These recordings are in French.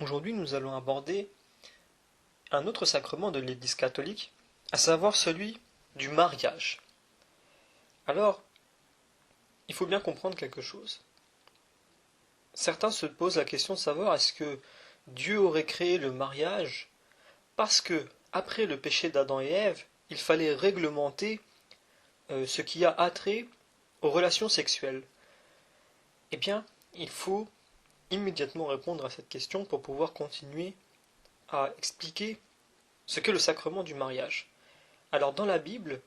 Aujourd'hui, nous allons aborder un autre sacrement de l'Église catholique, à savoir celui du mariage. Alors, il faut bien comprendre quelque chose. Certains se posent la question de savoir est-ce que Dieu aurait créé le mariage parce que, après le péché d'Adam et Ève, il fallait réglementer ce qui a attrait aux relations sexuelles. Eh bien, il faut immédiatement répondre à cette question pour pouvoir continuer à expliquer ce qu'est le sacrement du mariage. Alors dans la Bible,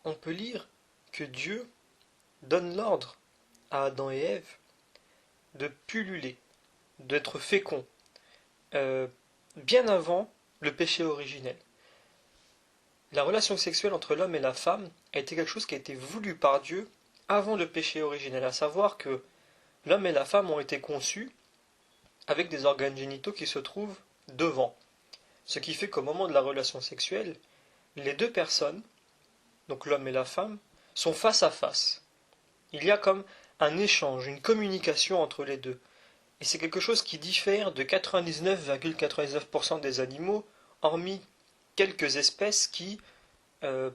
on peut lire que Dieu donne l'ordre à Adam et Ève de pulluler, d'être féconds, euh, bien avant le péché originel. La relation sexuelle entre l'homme et la femme a été quelque chose qui a été voulu par Dieu avant le péché originel, à savoir que l'homme et la femme ont été conçus avec des organes génitaux qui se trouvent devant. Ce qui fait qu'au moment de la relation sexuelle, les deux personnes, donc l'homme et la femme, sont face à face. Il y a comme un échange, une communication entre les deux. Et c'est quelque chose qui diffère de 99,99% des animaux, hormis quelques espèces qui euh,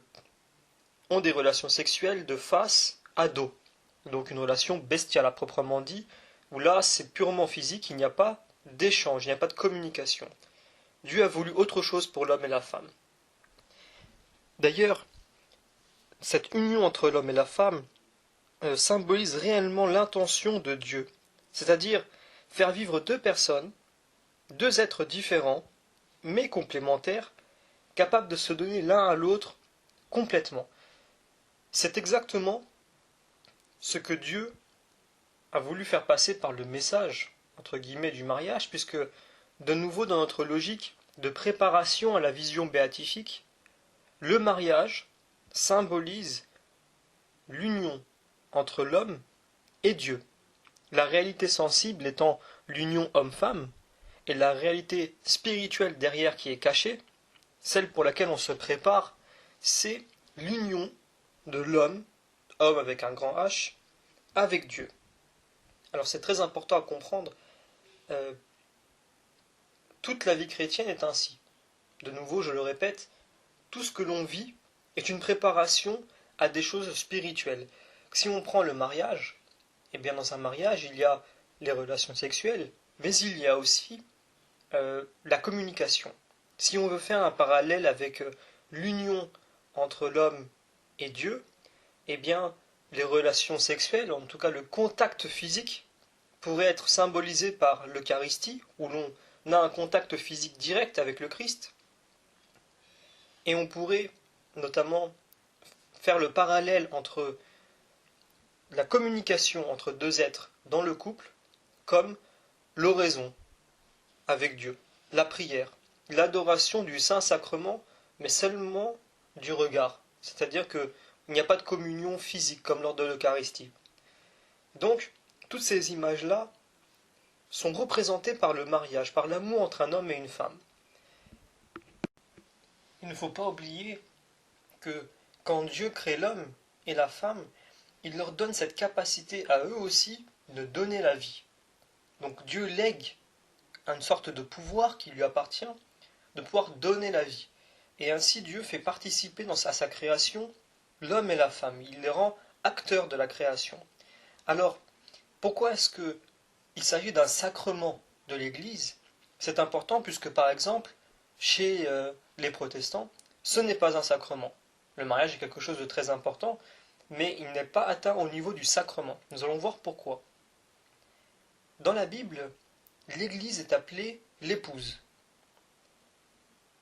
ont des relations sexuelles de face à dos. Donc une relation bestiale à proprement dit, où là c'est purement physique, il n'y a pas d'échange, il n'y a pas de communication. Dieu a voulu autre chose pour l'homme et la femme. D'ailleurs, cette union entre l'homme et la femme symbolise réellement l'intention de Dieu, c'est-à-dire faire vivre deux personnes, deux êtres différents, mais complémentaires, capables de se donner l'un à l'autre complètement. C'est exactement ce que Dieu a voulu faire passer par le message, entre guillemets, du mariage, puisque, de nouveau dans notre logique de préparation à la vision béatifique, le mariage symbolise l'union entre l'homme et Dieu. La réalité sensible étant l'union homme-femme, et la réalité spirituelle derrière qui est cachée, celle pour laquelle on se prépare, c'est l'union de l'homme, homme avec un grand H, avec Dieu. Alors c'est très important à comprendre, euh, toute la vie chrétienne est ainsi. De nouveau, je le répète, tout ce que l'on vit est une préparation à des choses spirituelles. Si on prend le mariage, eh bien dans un mariage, il y a les relations sexuelles, mais il y a aussi la communication. Si on veut faire un parallèle avec l'union entre l'homme et Dieu, eh bien les relations sexuelles, en tout cas le contact physique, pourrait être symbolisé par l'Eucharistie, où l'on a un contact physique direct avec le Christ, et on pourrait notamment faire le parallèle entre la communication entre deux êtres dans le couple comme l'oraison avec Dieu, la prière, l'adoration du Saint-Sacrement, mais seulement du regard. C'est-à-dire qu'il n'y a pas de communion physique comme lors de l'Eucharistie. Donc, toutes ces images-là sont représentées par le mariage, par l'amour entre un homme et une femme. Il ne faut pas oublier que quand Dieu crée l'homme et la femme, il leur donne cette capacité à eux aussi de donner la vie. Donc Dieu lègue une sorte de pouvoir qui lui appartient, de pouvoir donner la vie. Et ainsi Dieu fait participer à sa création l'homme et la femme. Il les rend acteurs de la création. Alors, pourquoi est-ce qu'il s'agit d'un sacrement de l'Église? C'est important puisque, par exemple, chez les protestants, ce n'est pas un sacrement. Le mariage est quelque chose de très important, mais il n'est pas atteint au niveau du sacrement. Nous allons voir pourquoi. Dans la Bible, l'Église est appelée l'épouse.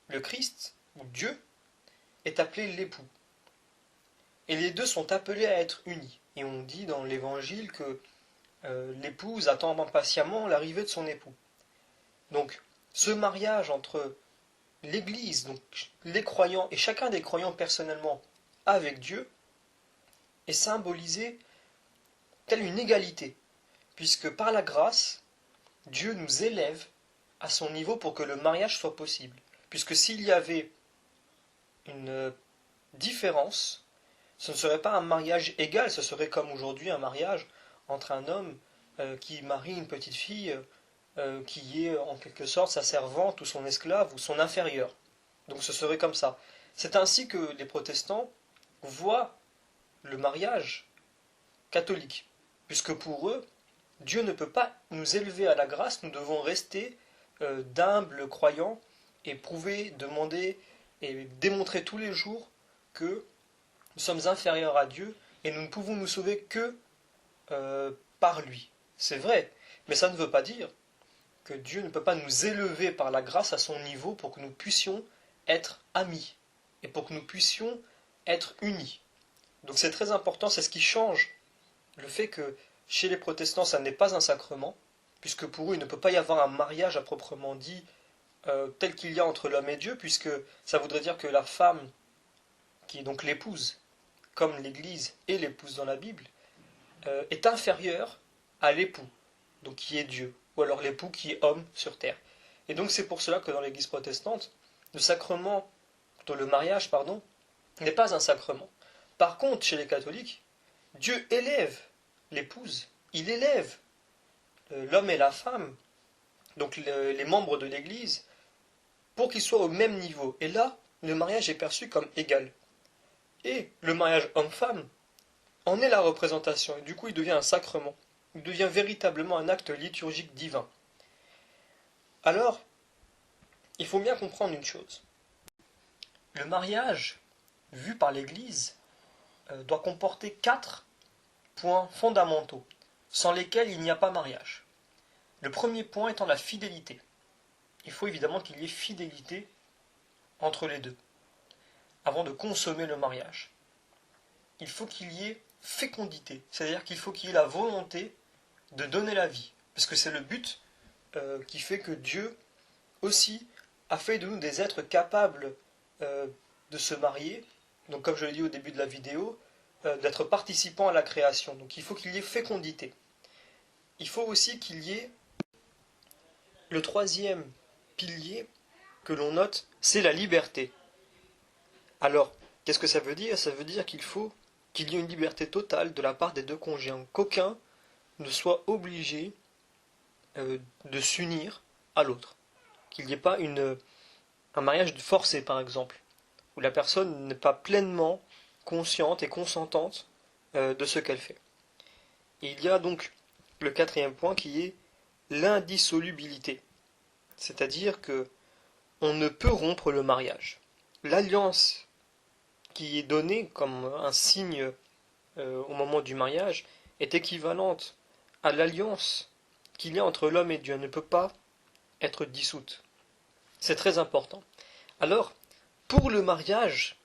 Le Christ, ou Dieu, est appelé l'époux. Et les deux sont appelés à être unis. Et on dit dans l'Évangile que l'épouse attend impatiemment l'arrivée de son époux. Donc, ce mariage entre l'Église, donc les croyants, et chacun des croyants personnellement avec Dieu, est symbolisé telle une égalité, puisque par la grâce, Dieu nous élève à son niveau pour que le mariage soit possible. Puisque s'il y avait une différence, ce ne serait pas un mariage égal, ce serait comme aujourd'hui un mariage entre un homme qui marie une petite fille qui est en quelque sorte sa servante ou son esclave ou son inférieur. Donc ce serait comme ça. C'est ainsi que les protestants voient le mariage catholique, puisque pour eux, Dieu ne peut pas nous élever à la grâce, nous devons rester d'humbles croyants et prouver, demander et démontrer tous les jours que nous sommes inférieurs à Dieu et nous ne pouvons nous sauver que par lui. C'est vrai, mais ça ne veut pas dire que Dieu ne peut pas nous élever par la grâce à son niveau pour que nous puissions être amis et pour que nous puissions être unis. Donc c'est très important, c'est ce qui change le fait que chez les protestants ça n'est pas un sacrement, puisque pour eux il ne peut pas y avoir un mariage à proprement dit tel qu'il y a entre l'homme et Dieu, puisque ça voudrait dire que la femme, qui est donc l'épouse, comme l'Église est l'épouse dans la Bible, est inférieure à l'époux, donc qui est Dieu, ou alors l'époux qui est homme sur terre. Et donc c'est pour cela que dans l'Église protestante, le sacrement, plutôt le mariage, pardon, n'est pas un sacrement. Par contre, chez les catholiques, Dieu élève l'épouse, il élève l'homme et la femme, donc les membres de l'Église, pour qu'ils soient au même niveau. Et là, le mariage est perçu comme égal. Et le mariage homme-femme en est la représentation, et du coup il devient un sacrement. Il devient véritablement un acte liturgique divin. Alors, il faut bien comprendre une chose. Le mariage, vu par l'Église, doit comporter 4 points fondamentaux, sans lesquels il n'y a pas mariage. Le premier point étant la fidélité. Il faut évidemment qu'il y ait fidélité entre les deux, avant de consommer le mariage. Il faut qu'il y ait fécondité, c'est-à-dire qu'il faut qu'il y ait la volonté de donner la vie, parce que c'est le but qui fait que Dieu aussi a fait de nous des êtres capables de se marier, donc comme je l'ai dit au début de la vidéo, d'être participants à la création. Donc il faut qu'il y ait fécondité. Il faut aussi qu'il y ait le troisième pilier que l'on note, c'est la liberté. Alors, qu'est-ce que ça veut dire? Ça veut dire qu'il faut qu'il y ait une liberté totale de la part des deux conjoints, qu'aucun ne soit obligé de s'unir à l'autre. Qu'il n'y ait pas un mariage forcé, par exemple, où la personne n'est pas pleinement consciente et consentante de ce qu'elle fait. Et il y a donc le quatrième point qui est l'indissolubilité. C'est-à-dire que on ne peut rompre le mariage. L'alliance qui est donnée comme un signe au moment du mariage est équivalente à l'alliance qu'il y a entre l'homme et Dieu. Elle ne peut pas être dissoute. C'est très important. Alors, pour le mariage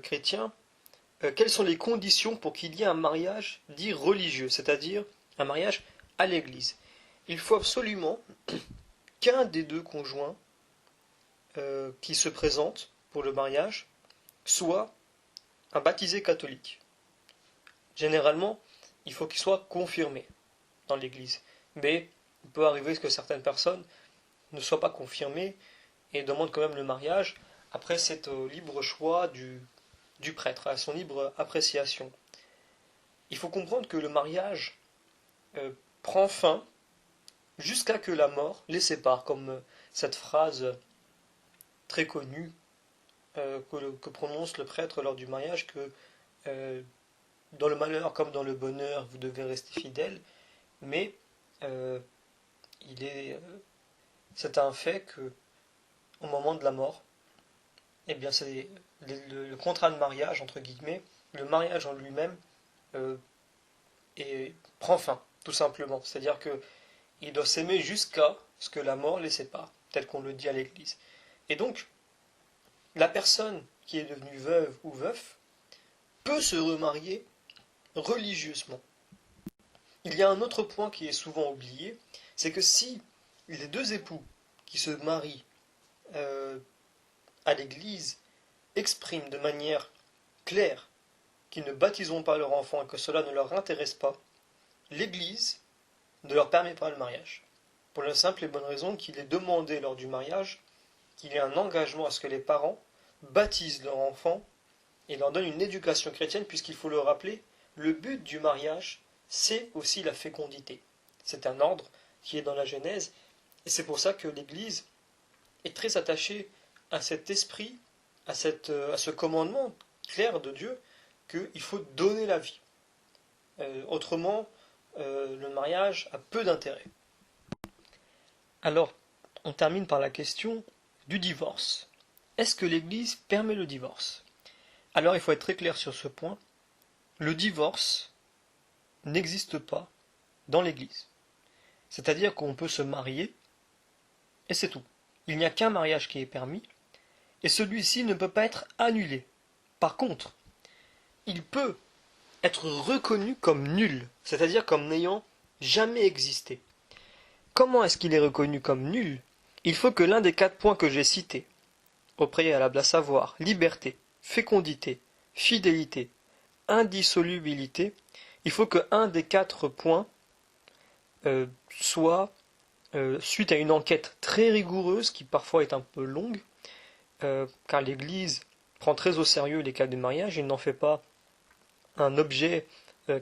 chrétien, quelles sont les conditions pour qu'il y ait un mariage dit religieux, c'est-à-dire un mariage à l'église? Il faut absolument qu'un des deux conjoints qui se présente pour le mariage soit un baptisé catholique. Généralement, il faut qu'il soit confirmé dans l'église. Mais il peut arriver que certaines personnes ne soient pas confirmées et demandent quand même le mariage. Après, c'est au libre choix du prêtre, à son libre appréciation. Il faut comprendre que le mariage prend fin jusqu'à que la mort les sépare, comme cette phrase très connue que prononce le prêtre lors du mariage, que dans le malheur comme dans le bonheur, vous devez rester fidèle, mais c'est un fait que au moment de la mort, eh bien c'est le contrat de mariage, entre guillemets, le mariage en lui-même prend fin, tout simplement. C'est-à-dire que il doit s'aimer jusqu'à ce que la mort les sépare, tel qu'on le dit à l'église. Et donc, la personne qui est devenue veuve ou veuf peut se remarier religieusement. Il y a un autre point qui est souvent oublié, c'est que si les deux époux qui se marient à l'église expriment de manière claire qu'ils ne baptiseront pas leur enfant et que cela ne leur intéresse pas, l'église ne leur permet pas le mariage. Pour la simple et bonne raison qu'il est demandé lors du mariage qu'il y ait un engagement à ce que les parents baptisent leur enfant et leur donnent une éducation chrétienne, puisqu'il faut le rappeler, le but du mariage, c'est aussi la fécondité. C'est un ordre qui est dans la Genèse. Et c'est pour ça que l'Église est très attachée à cet esprit, à ce commandement clair de Dieu qu'il faut donner la vie. Autrement, le mariage a peu d'intérêt. Alors, on termine par la question du divorce. Est-ce que l'Église permet le divorce? Alors, il faut être très clair sur ce point. Le divorce n'existe pas dans l'Église. C'est-à-dire qu'on peut se marier, et c'est tout. Il n'y a qu'un mariage qui est permis, et celui-ci ne peut pas être annulé. Par contre, il peut être reconnu comme nul, c'est-à-dire comme n'ayant jamais existé. Comment est-ce qu'il est reconnu comme nul? Il faut que l'un des 4 points que j'ai cités, au préalable, à savoir liberté, fécondité, fidélité, indissolubilité, il faut que un des 4 points soit, suite à une enquête très rigoureuse, qui parfois est un peu longue, car l'Église prend très au sérieux les cas de mariage, il n'en fait pas un objet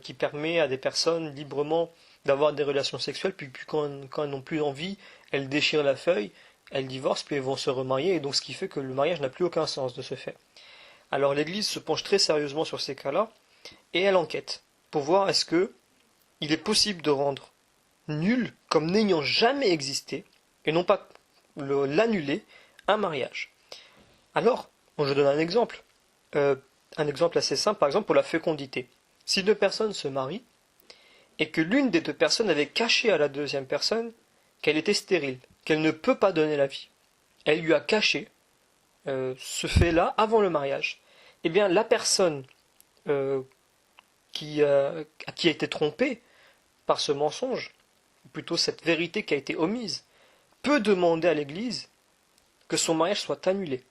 qui permet à des personnes librement d'avoir des relations sexuelles, puis quand elles n'ont plus envie, elles déchirent la feuille, elles divorcent, puis elles vont se remarier, et donc ce qui fait que le mariage n'a plus aucun sens de ce fait. Alors l'Église se penche très sérieusement sur ces cas-là, et elle enquête, pour voir est-ce que il est possible de rendre nul, comme n'ayant jamais existé, et non pas l'annuler, un mariage. Alors, je donne un exemple assez simple, par exemple pour la fécondité. Si 2 personnes se marient, et que l'une des 2 personnes avait caché à la deuxième personne qu'elle était stérile, qu'elle ne peut pas donner la vie, elle lui a caché ce fait-là avant le mariage, eh bien la personne qui a été trompée par ce mensonge, ou plutôt cette vérité qui a été omise, peut demander à l'Église que son mariage soit annulé.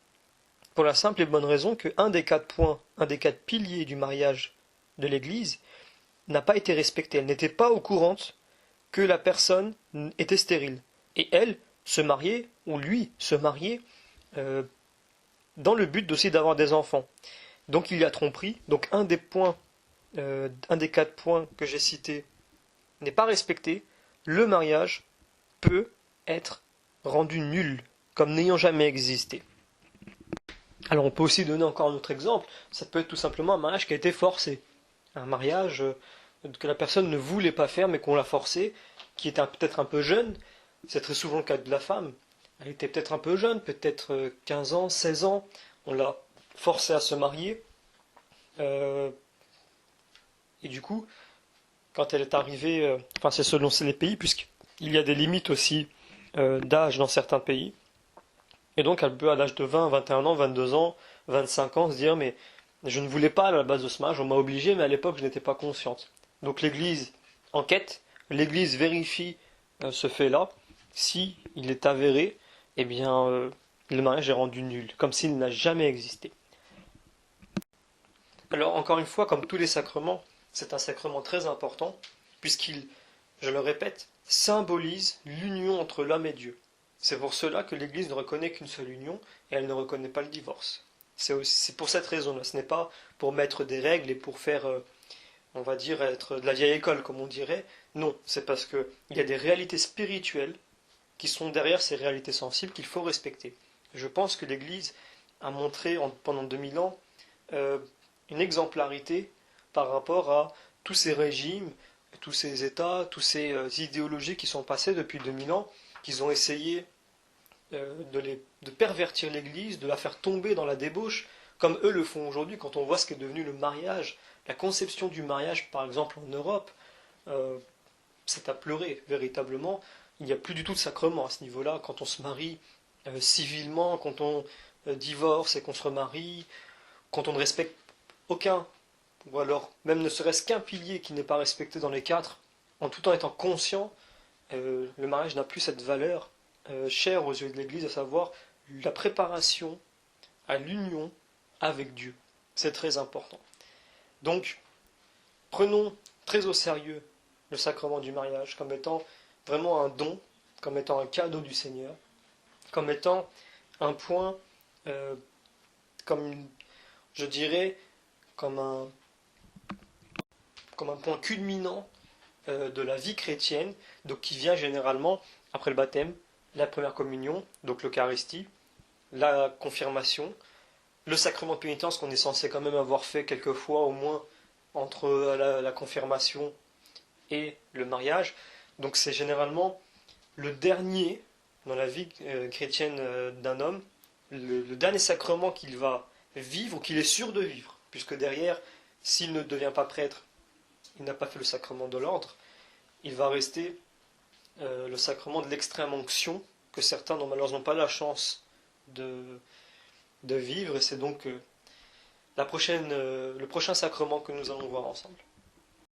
Pour la simple et bonne raison que un des 4 points, un des 4 piliers du mariage de l'Église n'a pas été respecté. Elle n'était pas au courant que la personne était stérile. Et elle se mariait, ou lui se mariait, dans le but aussi d'avoir des enfants. Donc il y a tromperie. Donc un des 4 points que j'ai cités n'est pas respecté. Le mariage peut être rendu nul, comme n'ayant jamais existé. Alors on peut aussi donner encore un autre exemple, ça peut être tout simplement un mariage qui a été forcé. Un mariage que la personne ne voulait pas faire mais qu'on l'a forcé, qui était peut-être un peu jeune, c'est très souvent le cas de la femme. Elle était peut-être un peu jeune, peut-être 15 ans, 16 ans, on l'a forcée à se marier. Et du coup, quand elle est arrivée, enfin c'est selon les pays, puisqu'il y a des limites aussi d'âge dans certains pays. Et donc elle peut à l'âge de 20, 21 ans, 22 ans, 25 ans se dire mais je ne voulais pas à la base de ce mariage, on m'a obligé mais à l'époque je n'étais pas consciente. Donc l'Église enquête, l'Église vérifie ce fait-là. Si il est avéré, eh bien le mariage est rendu nul, comme s'il n'a jamais existé. Alors encore une fois, comme tous les sacrements, c'est un sacrement très important, puisqu'il, je le répète, symbolise l'union entre l'homme et Dieu. C'est pour cela que l'Église ne reconnaît qu'une seule union, et elle ne reconnaît pas le divorce. C'est pour cette raison-là. Ce n'est pas pour mettre des règles et pour faire, on va dire, être de la vieille école, comme on dirait. Non, c'est parce qu'il y a des réalités spirituelles qui sont derrière ces réalités sensibles qu'il faut respecter. Je pense que l'Église a montré pendant 2000 ans une exemplarité par rapport à tous ces régimes, tous ces États, toutes ces idéologies qui sont passées depuis 2000 ans, qu'ils ont essayé de pervertir l'Église, de la faire tomber dans la débauche, comme eux le font aujourd'hui quand on voit ce qu'est devenu le mariage, la conception du mariage par exemple en Europe, c'est à pleurer véritablement. Il n'y a plus du tout de sacrement à ce niveau-là. Quand on se marie civilement, quand on divorce et qu'on se remarie, quand on ne respecte aucun, ou alors même ne serait-ce qu'un pilier qui n'est pas respecté dans les 4, en tout en étant conscient, le mariage n'a plus cette valeur chère aux yeux de l'Église, à savoir la préparation à l'union avec Dieu. C'est très important. Donc, prenons très au sérieux le sacrement du mariage comme étant vraiment un don, comme étant un cadeau du Seigneur, comme étant un point, comme je dirais, comme un point culminant de la vie chrétienne, donc qui vient généralement après le baptême, la première communion, donc l'Eucharistie, la confirmation, le sacrement de pénitence qu'on est censé quand même avoir fait quelques fois au moins entre la confirmation et le mariage. Donc c'est généralement le dernier dans la vie chrétienne d'un homme, le dernier sacrement qu'il va vivre ou qu'il est sûr de vivre, puisque derrière, s'il ne devient pas prêtre, il n'a pas fait le sacrement de l'ordre, il va rester le sacrement de l'extrême onction, que certains n'ont malheureusement pas la chance de, de vivre, et c'est donc le prochain sacrement que nous allons voir ensemble.